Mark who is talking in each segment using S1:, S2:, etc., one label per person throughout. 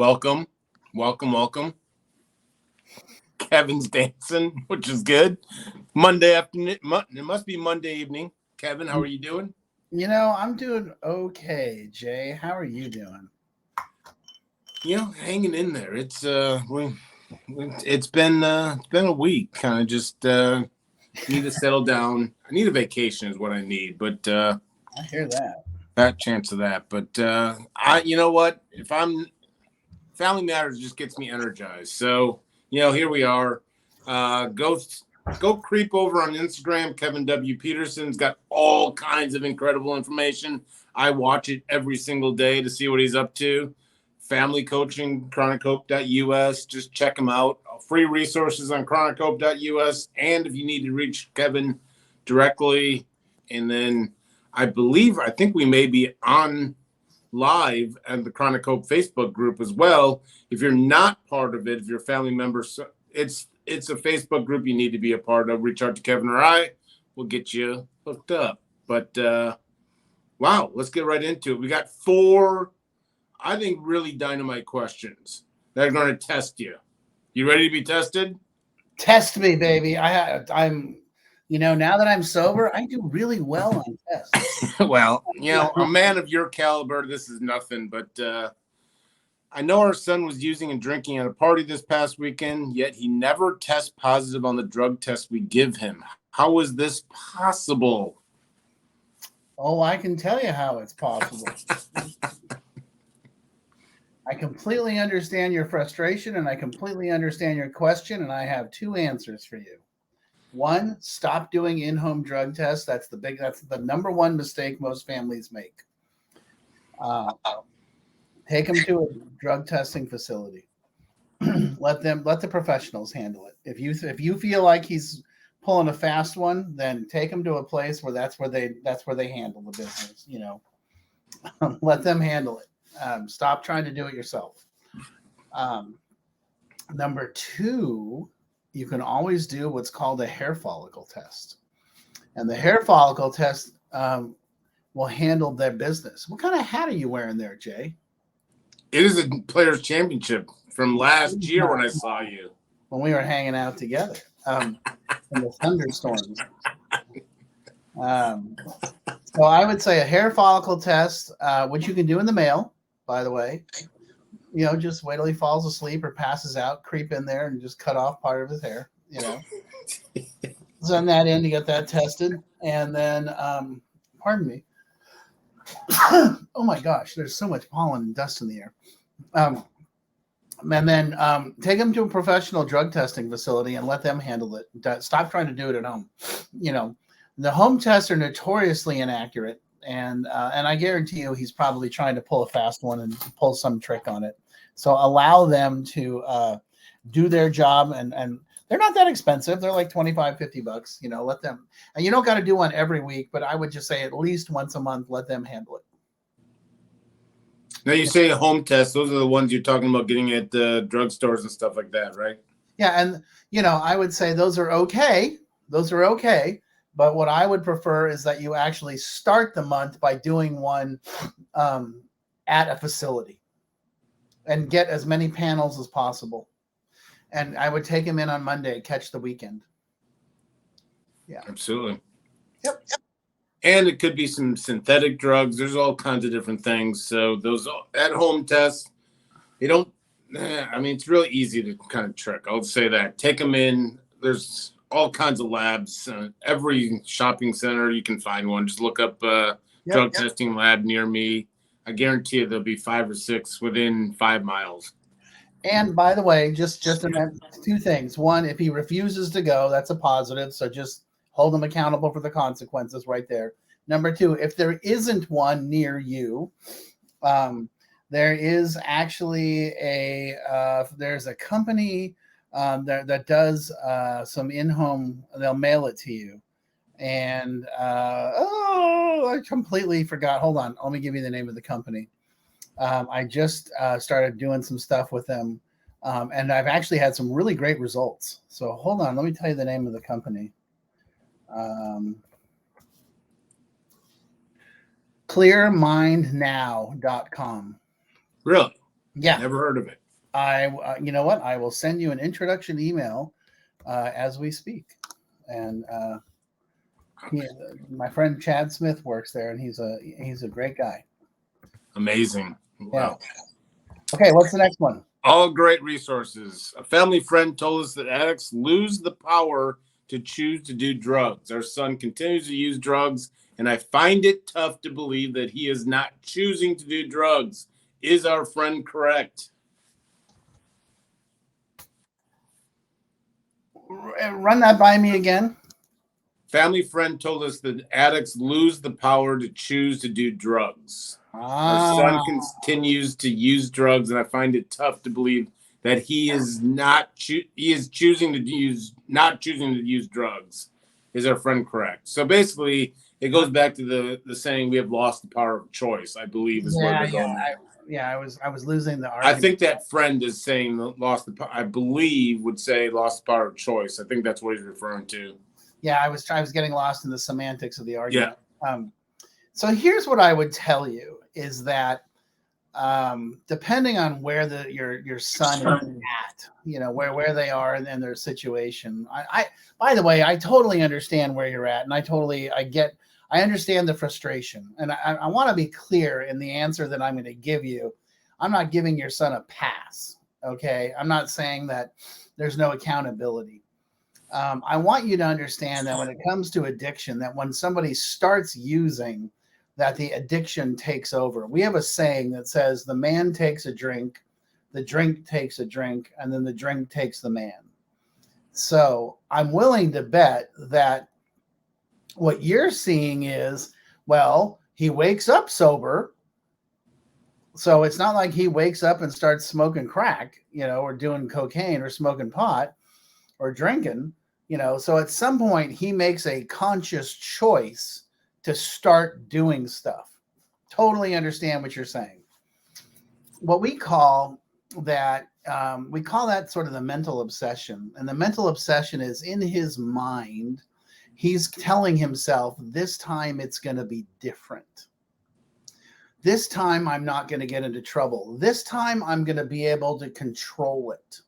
S1: Welcome, welcome. Kevin's dancing, which is good. Monday afternoon. It must be Monday evening. Kevin, how are you doing?
S2: I'm doing okay, Jay. How are you doing?
S1: Hanging in there. It's been a week. Kind of just need to settle down. I need a vacation is what I need, but
S2: I hear that.
S1: fat chance of that. But you know what? If I'm Family Matters just gets me energized. So, here we are. Go creep over on Instagram. Kevin W. Peterson's got all kinds of incredible information. I watch it every single day to see what he's up to. Family coaching, chronichope.us. Just check him out. Free resources on chronichope.us. And if you need to reach Kevin directly, and then I think we may be on live at the Chronic Hope Facebook group as well. If you're not part of it, if you're a family member, it's a Facebook group you need to be a part of. Reach out to Kevin or I. We'll get you hooked up. But wow, let's get right into it. We got 4, I think, really dynamite questions that are going to test you. You ready to be tested?
S2: Test me, baby. I'm now that I'm sober, I do really well on tests.
S1: Well, a man of your caliber, this is nothing. But I know our son was using and drinking at a party this past weekend, yet he never tests positive on the drug test we give him. How is this possible?
S2: Oh, I can tell you how it's possible. I completely understand your frustration and I completely understand your question, and I have 2 answers for you. 1, stop doing in-home drug tests. That's the number 1 mistake most families make. Take them to a drug testing facility. let the professionals handle it. If you feel like he's pulling a fast one, then take him to a place where that's where they handle the business. Let them handle it. Stop trying to do it yourself. Number 2, you can always do what's called a hair follicle test, and the hair follicle test will handle their business. What kind of hat are you wearing there, Jay?
S1: It is a Players Championship from last year when I saw you.
S2: When we were hanging out together in the thunderstorms. So I would say a hair follicle test, which you can do in the mail, by the way. Just wait till he falls asleep or passes out, creep in there and just cut off part of his hair, Send that in to get that tested. And then, pardon me. Oh my gosh, there's so much pollen and dust in the air. And then take them to a professional drug testing facility and let them handle it. Stop trying to do it at home. The home tests are notoriously inaccurate. And I guarantee you he's probably trying to pull a fast one and pull some trick on it. So allow them to do their job, and they're not that expensive. They're like $25-$50. Let them, and you don't got to do one every week, but I would just say at least once a month, let them handle it.
S1: Now you say home tests, those are the ones you're talking about getting at the drugstores and stuff like that, right?
S2: Yeah. And, I would say those are okay. But what I would prefer is that you actually start the month by doing one at a facility and get as many panels as possible. And I would take him in on Monday, catch the weekend.
S1: Yeah, absolutely.
S2: Yep.
S1: And it could be some synthetic drugs. There's all kinds of different things. So those at-home tests, it's really easy to kind of trick. I'll say that. Take them in. There's all kinds of labs. Every shopping center, you can find one. Just look up drug testing lab near me. I guarantee you there'll be 5 or 6 within 5 miles.
S2: And by the way, just 2 things. 1, if he refuses to go, that's a positive. So just hold him accountable for the consequences right there. Number 2, if there isn't one near you, there is actually there's a company that does some in-home. They'll mail it to you. And I completely forgot. Hold on. Let me give you the name of the company. I just started doing some stuff with them, and I've actually had some really great results. So hold on. Let me tell you the name of the company. Clearmindnow.com.
S1: Really?
S2: Yeah.
S1: Never heard of it.
S2: You know what? I will send you an introduction email as we speak. And my friend Chad Smith works there, and he's a great guy.
S1: Amazing. Wow.
S2: Yeah. Okay, what's the next one?
S1: All great resources. A family friend told us that addicts lose the power to choose to do drugs. Our son continues to use drugs, and I find it tough to believe that he is not choosing to do drugs. Is our friend correct?
S2: Run that by me again.
S1: Family friend told us that addicts lose the power to choose to do drugs. Our son continues to use drugs, and I find it tough to believe that he is not choosing to use drugs. Is our friend correct? So basically, it goes back to the saying we have lost the power of choice, I believe, is where they're going.
S2: I was losing the argument.
S1: I think that friend is saying I believe would say lost the power of choice. I think that's what he's referring to.
S2: Yeah, I was getting lost in the semantics of the argument. Yeah. So here's what I would tell you is that depending on where your son is at, where they are in their situation. I by the way, I totally understand where you're at, and I understand the frustration, and I want to be clear in the answer that I'm going to give you. I'm not giving your son a pass. Okay, I'm not saying that there's no accountability. I want you to understand that when it comes to addiction, that when somebody starts using, that the addiction takes over. We have a saying that says the man takes a drink, the drink takes a drink, and then the drink takes the man. So I'm willing to bet that what you're seeing is, well, he wakes up sober. So it's not like he wakes up and starts smoking crack, or doing cocaine or smoking pot or drinking, So at some point he makes a conscious choice to start doing stuff. Totally understand what you're saying. What we call that sort of the mental obsession. And the mental obsession is in his mind. He's telling himself, this time it's going to be different. This time I'm not going to get into trouble. This time I'm going to be able to control it.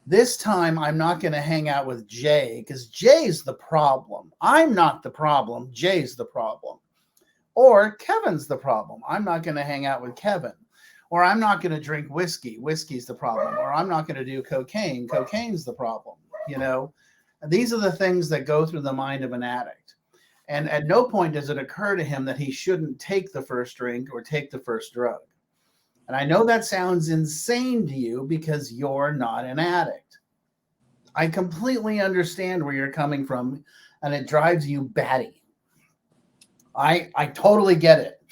S2: This time I'm not going to hang out with Jay because Jay's the problem. I'm not the problem. Jay's the problem. Or Kevin's the problem. I'm not going to hang out with Kevin. Or I'm not going to drink whiskey. Whiskey's the problem. Or I'm not going to do cocaine. Cocaine's the problem. These are the things that go through the mind of an addict. And at no point does it occur to him that he shouldn't take the first drink or take the first drug. And I know that sounds insane to you because you're not an addict. I completely understand where you're coming from, and it drives you batty. I totally get it.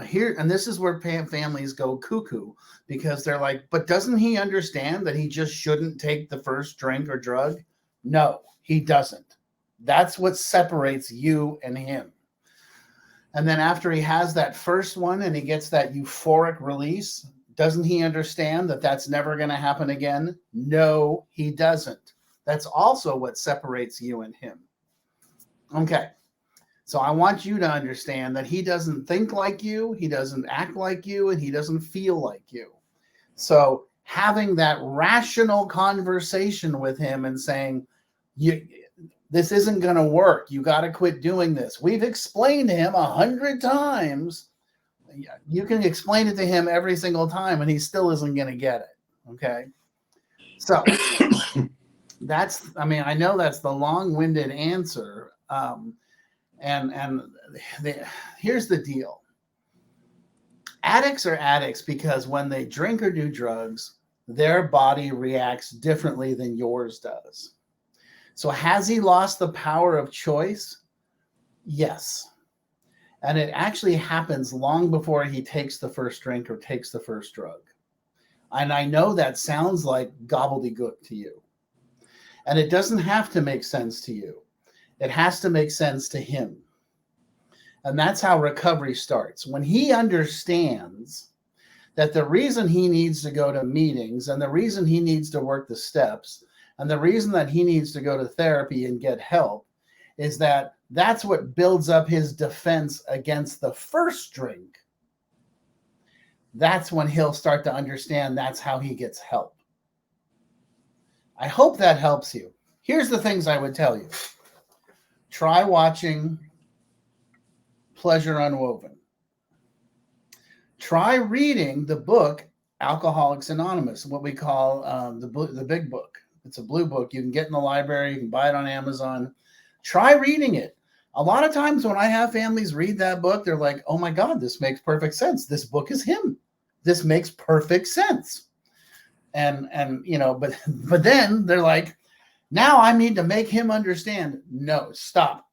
S2: Here, and this is where families go cuckoo because they're like, but doesn't he understand that he just shouldn't take the first drink or drug? No, he doesn't. That's what separates you and him. And then after he has that first one and he gets that euphoric release, doesn't he understand that that's never going to happen again? No, he doesn't. That's also what separates you and him. Okay. So I want you to understand that he doesn't think like you, he doesn't act like you, and he doesn't feel like you. So having that rational conversation with him and saying, this isn't going to work. You got to quit doing this. We've explained to him 100 times. You can explain it to him every single time and he still isn't going to get it. Okay. So I know that's the long-winded answer. Here's the deal. Addicts are addicts because when they drink or do drugs, their body reacts differently than yours does. So has he lost the power of choice? Yes. And it actually happens long before he takes the first drink or takes the first drug. And I know that sounds like gobbledygook to you. And it doesn't have to make sense to you. It has to make sense to him. And that's how recovery starts. When he understands that the reason he needs to go to meetings and the reason he needs to work the steps and the reason that he needs to go to therapy and get help is that that's what builds up his defense against the first drink. that's when he'll start to understand that's how he gets help. I hope that helps you. Here's the things I would tell you. Try watching Pleasure Unwoven. Try reading the book Alcoholics Anonymous, what we call the big book. It's a blue book. You can get in the library. You can buy it on Amazon. Try reading it. A lot of times when I have families read that book, they're like, oh my God, this makes perfect sense. This book is him. This makes perfect sense. And but then they're like, now I need to make him understand. No, stop.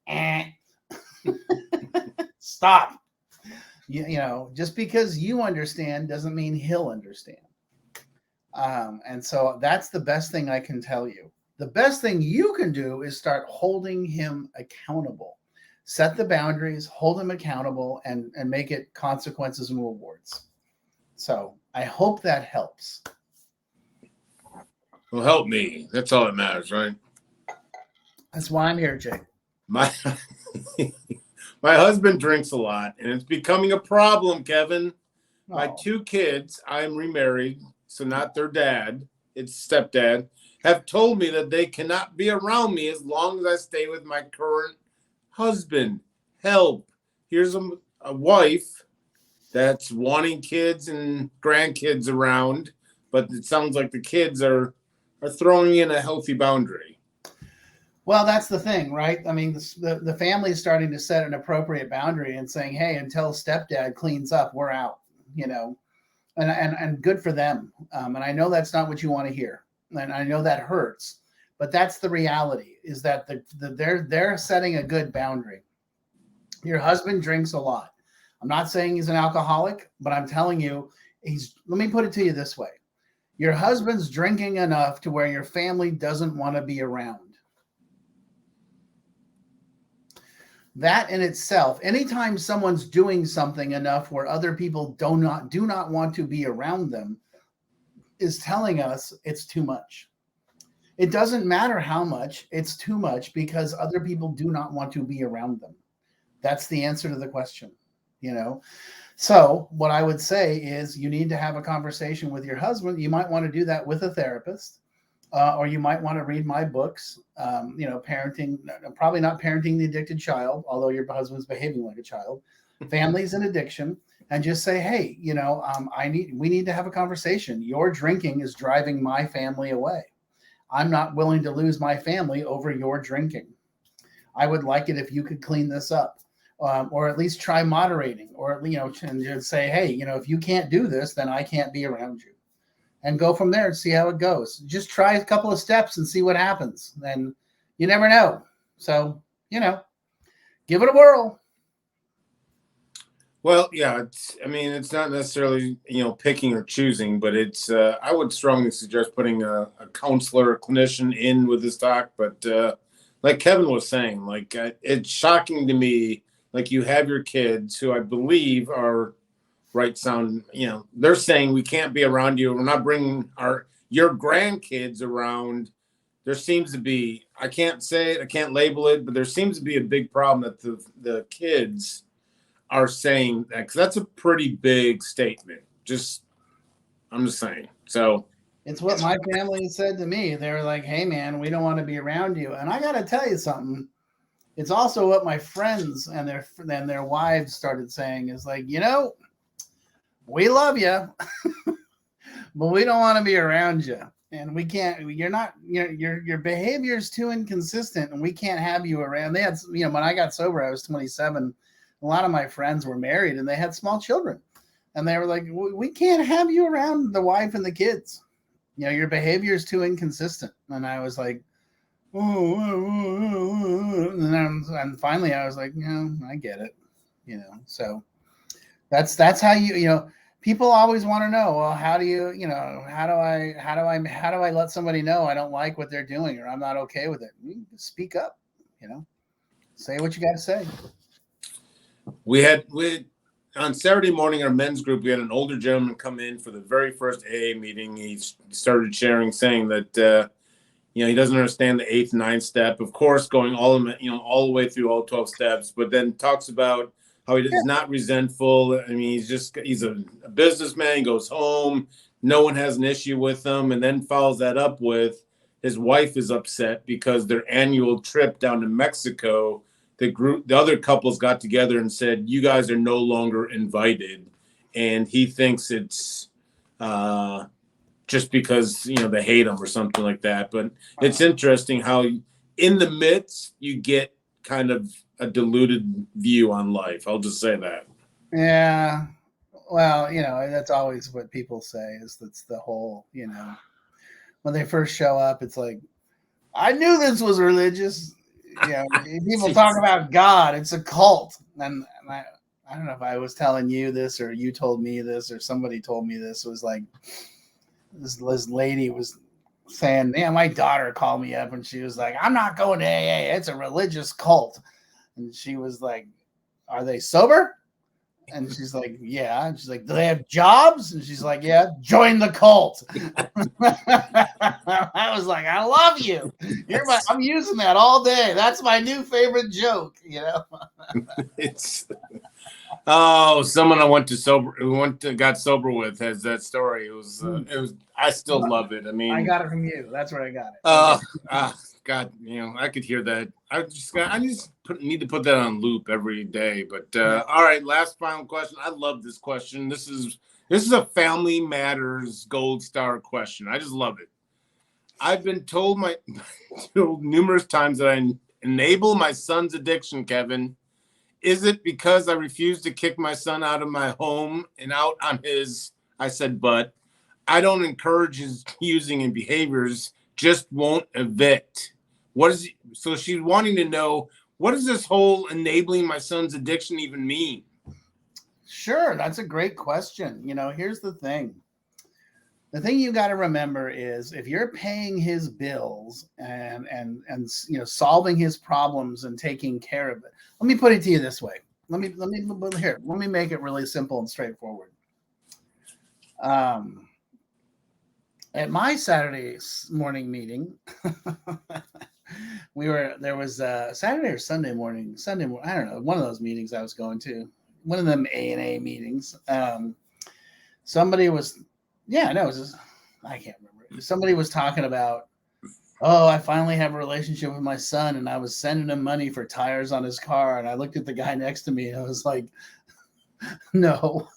S2: Stop. Just because you understand doesn't mean he'll understand. And so that's the best thing I can tell you. The best thing you can do is start holding him accountable. Set the boundaries, hold him accountable, and make it consequences and rewards. So I hope that helps.
S1: Well, help me. That's all that matters, right?
S2: That's why I'm here, Jake.
S1: My husband drinks a lot, and it's becoming a problem, Kevin.
S2: Oh.
S1: My 2 kids, I'm remarried, so not their dad, it's stepdad, have told me that they cannot be around me as long as I stay with my current husband. Help. Here's a wife that's wanting kids and grandkids around, but it sounds like the kids are throwing in a healthy boundary.
S2: Well, that's the thing, right? I mean, the family is starting to set an appropriate boundary and saying, hey, until stepdad cleans up, we're out, and good for them. And I know that's not what you want to hear. And I know that hurts, but that's the reality, is that they're setting a good boundary. Your husband drinks a lot. I'm not saying he's an alcoholic, but I'm telling you, let me put it to you this way. Your husband's drinking enough to where your family doesn't want to be around. That in itself, anytime someone's doing something enough where other people do not want to be around them, is telling us it's too much. It doesn't matter how much, it's too much because other people do not want to be around them. That's the answer to the question, So what I would say is you need to have a conversation with your husband. You might want to do that with a therapist, or you might want to read my books, parenting, probably not Parenting the Addicted Child, although your husband's behaving like a child, Families and Addiction, and just say, hey, we need to have a conversation. Your drinking is driving my family away. I'm not willing to lose my family over your drinking. I would like it if you could clean this up. Or at least try moderating, or and just say, hey, if you can't do this, then I can't be around you, and go from there and see how it goes. Just try a couple of steps and see what happens. Then you never know. So give it a whirl.
S1: Well, yeah, it's not necessarily picking or choosing, but it's I would strongly suggest putting a counselor, a clinician in with this talk. But like Kevin was saying, like it's shocking to me. Like you have your kids who I believe are right sound, they're saying we can't be around you. We're not bringing your grandkids around. There seems to be, I can't say it, I can't label it, but there seems to be a big problem that the kids are saying that, because that's a pretty big statement. I'm just saying. So
S2: it's what my family said to me. They were like, hey man, we don't want to be around you. And I got to tell you something. It's also what my friends and their wives started saying, is like, we love you, but we don't want to be around you. And we can't, your behavior is too inconsistent and we can't have you around. They had, when I got sober, I was 27. A lot of my friends were married and they had small children, and they were like, we can't have you around the wife and the kids. Your behavior is too inconsistent. And I was like, and finally I was like, I get it, so that's how people always want to know, well, how do I let somebody know I don't like what they're doing or I'm not okay with it? Speak up, say what you got to say.
S1: We on Saturday morning, our men's group, we had an older gentleman come in for the very first AA meeting. He started sharing, saying that he doesn't understand the 8th and 9th step, of course, going all the way through all 12 steps, but then talks about how he's not resentful. I mean, he's a businessman. He goes home, no one has an issue with him, and then follows that up with his wife is upset because their annual trip down to Mexico, the other couples got together and said, "You guys are no longer invited," and he thinks it's just because they hate him or something like that. But it's interesting how in the midst you get kind of a diluted view on life. I'll just say that.
S2: Yeah. Well, that's always what people say is that's the whole, when they first show up, it's like, I knew this was religious. People talk about God. It's a cult. And I don't know if I was telling you this or you told me this or somebody told me this. It was like this lady was saying, yeah, my daughter called me up and she was like, I'm not going to AA. It's a religious cult. And she was like, are they sober? And she's like, yeah. And she's like, do they have jobs? And she's like, yeah, join the cult. I was like, I love you. I'm using that all day. That's my new favorite joke,
S1: It's someone I got sober with has that story. It was I still love it. I mean,
S2: I got it from you. That's where I got it.
S1: God, I could hear that. I need to put that on loop every day. But all right, last final question. I love this question. This is a Family Matters Gold Star question. I just love it. I've been told numerous times that I enable my son's addiction, Kevin. Is it because I refuse to kick my son out of my home and out on his? I said, but I don't encourage his using and behaviors, just won't evict. So she's wanting to know, what does this whole enabling my son's addiction even mean?
S2: Sure, that's a great question. Here's the thing. The thing you got to remember is if you're paying his bills and solving his problems and taking care of it. Let me put it to you this way. Let me make it really simple and straightforward. At my Saturday morning meeting, there was a Saturday or Sunday morning, I don't know, one of those meetings I was going to, one of them A&A meetings. Somebody was, I can't remember. Somebody was talking about, I finally have a relationship with my son, and I was sending him money for tires on his car, and I looked at the guy next to me, and I was like, no,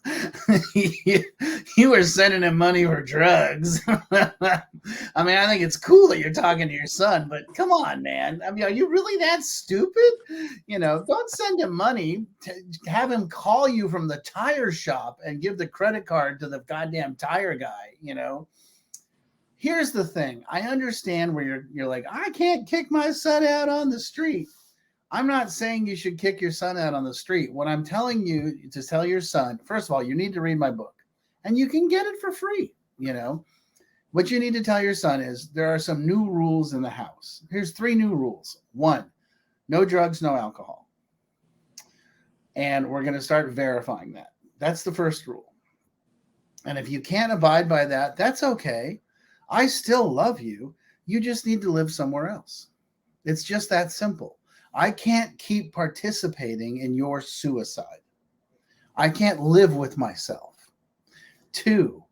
S2: you were sending him money for drugs. I mean, I think it's cool that you're talking to your son, but come on, man. I mean, are you really that stupid? Don't send him money. Have him call you from the tire shop and give the credit card to the goddamn tire guy. Here's the thing. I understand where you're like, I can't kick my son out on the street. I'm not saying you should kick your son out on the street. What I'm telling you to tell your son, first of all, you need to read my book, and you can get it for free. What you need to tell your son is there are some new rules in the house. Here's 3 new rules. 1, no drugs, no alcohol. And we're going to start verifying that. That's the first rule. And if you can't abide by that, that's okay. I still love you. You just need to live somewhere else. It's just that simple. I can't keep participating in your suicide. I can't live with myself. 2,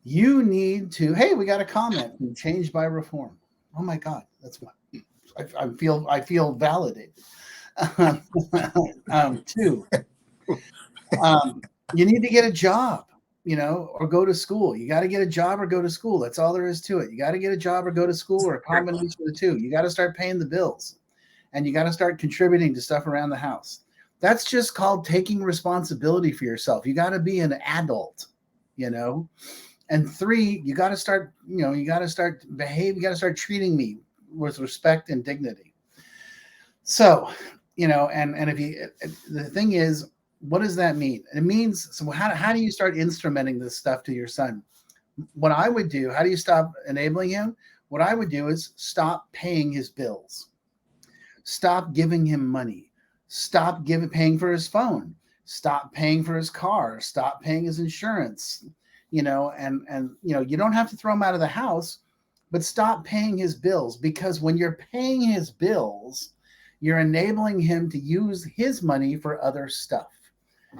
S2: you need to, hey, we got a comment from Change by Reform. Oh my God, that's what I feel validated. 2, you need to get a job, or go to school. You got to get a job or go to school. That's all there is to it. You got to get a job or go to school, or a combination of the 2. You got to start paying the bills. And you got to start contributing to stuff around the house. That's just called taking responsibility for yourself. You got to be an adult, And 3, you got to start, you got to start treating me with respect and dignity. So, and if you, the thing is, what does that mean? It means, so how do you start instrumenting this stuff to your son? What I would do, how do you stop enabling him? What I would do is stop paying his bills. Stop giving him money. Stop paying for his phone. Stop paying for his car. Stop paying his insurance. You don't have to throw him out of the house, but stop paying his bills, because when you're paying his bills, you're enabling him to use his money for other stuff.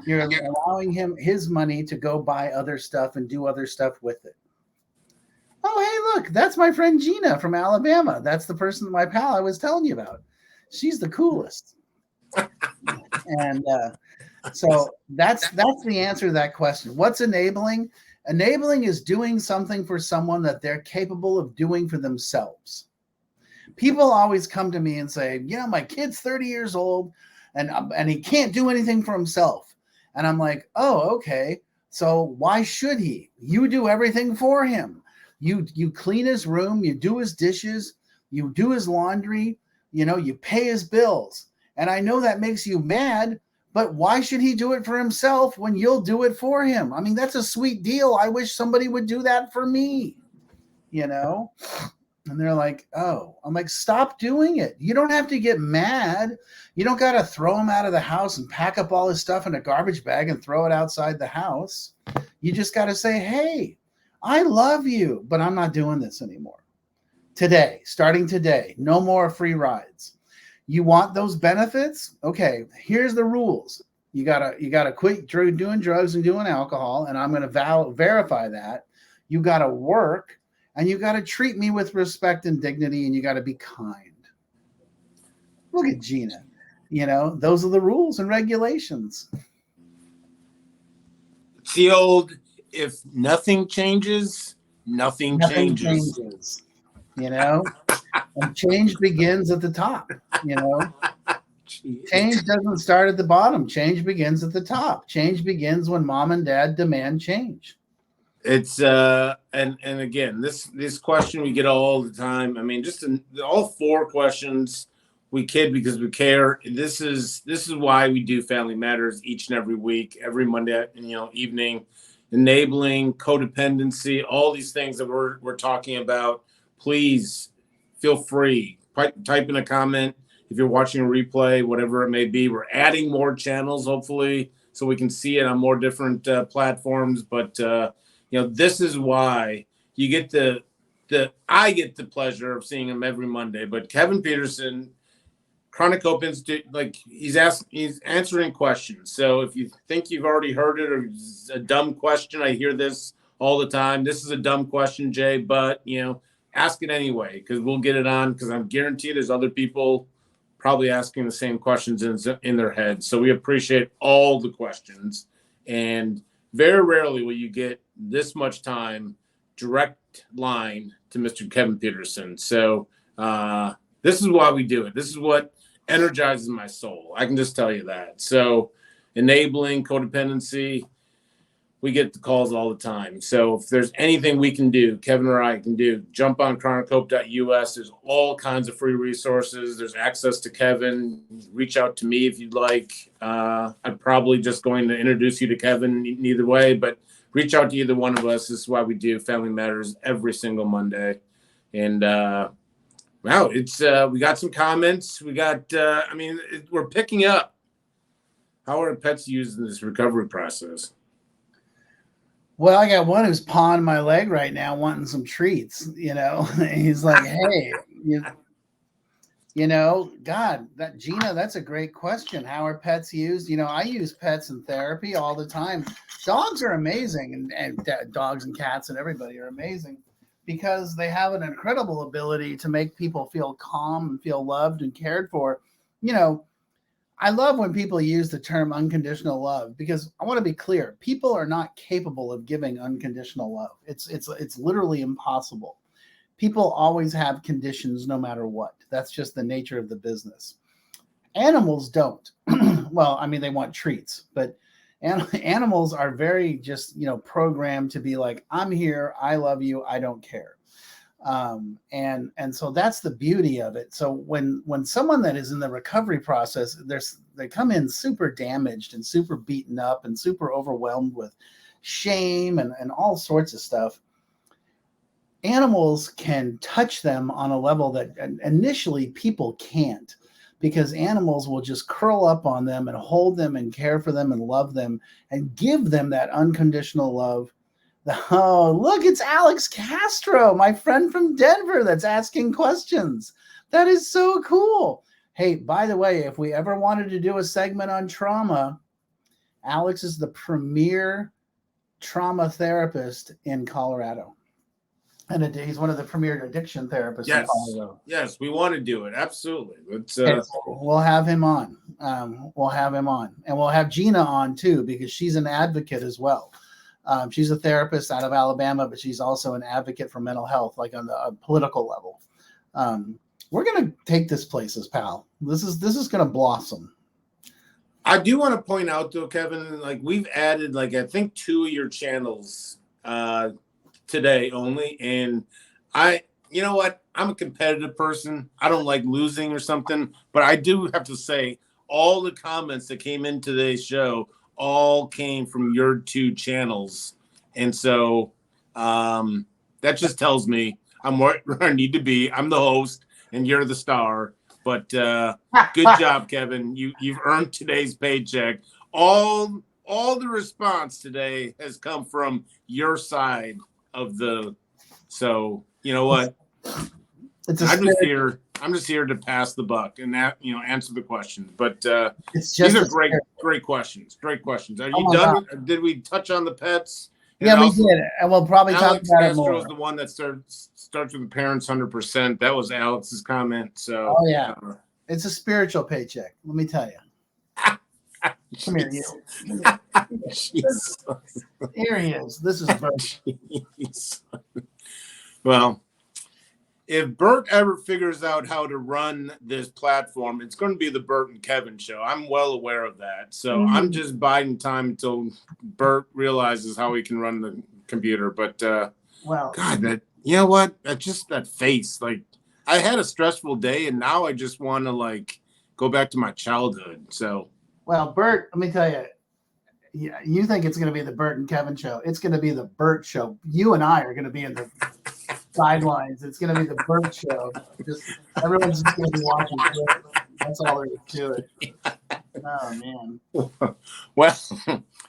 S2: You're allowing him his money to go buy other stuff and do other stuff with it. Oh, hey, look, that's my friend Gina from Alabama. That's the person, my pal I was telling you about. She's the coolest. And so that's the answer to that question. What's enabling? Enabling is doing something for someone that they're capable of doing for themselves. People always come to me and say, my kid's 30 years old and he can't do anything for himself. And I'm like, oh, okay. So why should he? You do everything for him. You clean his room, you do his dishes, you do his laundry, you pay his bills. And I know that makes you mad, but why should he do it for himself when you'll do it for him? I mean, that's a sweet deal. I wish somebody would do that for me, And they're like, oh, I'm like, stop doing it. You don't have to get mad. You don't got to throw him out of the house and pack up all his stuff in a garbage bag and throw it outside the house. You just got to say, hey, I love you, but I'm not doing this anymore. Starting today, no more free rides. You want those benefits? Okay, here's the rules. You gotta quit doing drugs and doing alcohol, and I'm gonna verify that. You gotta work, and you gotta treat me with respect and dignity, and you gotta be kind. Look at Gina. Those are the rules and regulations.
S1: It's the old, if nothing changes, nothing changes. And change begins at the top, Change doesn't start at the bottom. Change begins at the top. Change begins when mom and dad demand change. It's and again, this question we get all the time. I mean, just all 4 questions we kid because we care. This is why we do Family Matters each and every week, every Monday, evening. Enabling, codependency, all these things that we're talking about. Please feel free. Type in a comment if you're watching a replay, whatever it may be. We're adding more channels, hopefully, so we can see it on more different platforms. But this is why you get I get the pleasure of seeing him every Monday. But Kevin Peterson, Chronic Hope Institute, he's answering questions. So if you think you've already heard it or it's a dumb question, I hear this all the time. This is a dumb question, Jay, but ask it anyway, because we'll get it on, because I'm guaranteed there's other people probably asking the same questions in their heads. So we appreciate all the questions. And very rarely will you get this much time, direct line to Mr. Kevin Peterson. So this is why we do it. This is what energizes my soul. I can just tell you that. So enabling codependency, we get the calls all the time. So if there's anything we can do, Kevin or I can do, jump on chronichope.us. There's all kinds of free resources. There's access to Kevin. Reach out to me if you'd like. I'm probably just going to introduce you to Kevin either way, but reach out to either one of us. This is why we do Family Matters every single Monday. And wow, it's we got some comments. We got, we're picking up. How are pets used in this recovery process?
S2: Well, I got one who's pawing my leg right now, wanting some treats. He's like, "Hey, God, that Gina, that's a great question. How are pets used? I use pets in therapy all the time. Dogs are amazing, and dogs and cats and everybody are amazing because they have an incredible ability to make people feel calm and feel loved and cared for. I love when people use the term unconditional love, because I want to be clear. People are not capable of giving unconditional love. It's literally impossible. People always have conditions no matter what. That's just the nature of the business. Animals don't. Well, they want treats, but animals are very just, programmed to be like, I'm here, I love you, I don't care. And so that's the beauty of it. So when someone that is in the recovery process, they come in super damaged and super beaten up and super overwhelmed with shame and all sorts of stuff. Animals can touch them on a level that initially people can't, because animals will just curl up on them and hold them and care for them and love them and give them that unconditional love. Oh, look, it's Alex Castro, my friend from Denver, that's asking questions. That is so cool. Hey, by the way, if we ever wanted to do a segment on trauma, Alex is the premier trauma therapist in Colorado. And he's one of the premier addiction therapists in Colorado.
S1: Yes, we want to do it. Absolutely. Let's,
S2: we'll have him on. We'll have him on. And we'll have Gina on too, because she's an advocate as well. She's a therapist out of Alabama, but she's also an advocate for mental health, like on the political level. We're going to take this places, pal. This is going to blossom.
S1: I do want to point out though, Kevin, like we've added like I think 2 of your channels today only, and you know what? I'm a competitive person. I don't like losing or something, but I do have to say all the comments that came in today's show all came from your 2 channels, and so that just tells me I'm where I need to be. I'm the host, and you're the star. But good job, Kevin. You've earned today's paycheck. All the response today has come from your side of the. So you know what? I'm just here to pass the buck and answer the questions. But these are great questions. Great questions. Are you done? Did we touch on the pets?
S2: Yeah, we did, and we'll probably talk about it more.
S1: Alex Castro is the one that starts with the parents 100%. That was Alex's comment. So,
S2: oh yeah, it's a spiritual paycheck. Let me tell you. Come here, you. Here he is. This is Bert.
S1: Well, if Bert ever figures out how to run this platform, it's going to be the Bert and Kevin show. I'm well aware of that. So I'm just biding time until Bert realizes how he can run the computer. But God, you know what? That face. Like, I had a stressful day, and now I just want to go back to my childhood. So,
S2: well, Bert, let me tell you. Yeah, you think it's going to be the Bert and Kevin show? It's going to be the Bert show. You and I are going to be in the sidelines. It's going to be the Bert show. Everyone's just going to be watching. That's all there is to it. Oh man.
S1: Well,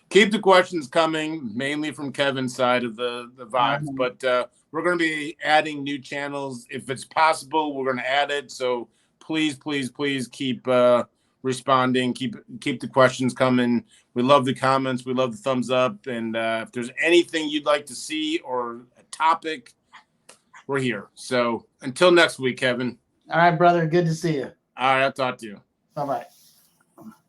S1: keep the questions coming, mainly from Kevin's side of the vibes. But we're going to be adding new channels if it's possible. We're going to add it. So please keep responding. Keep the questions coming. We love the comments. We love the thumbs up. And if there's anything you'd like to see or a topic, we're here. So until next week, Kevin.
S2: All right, brother. Good to see you.
S1: All right, I'll talk to you.
S2: Bye-bye.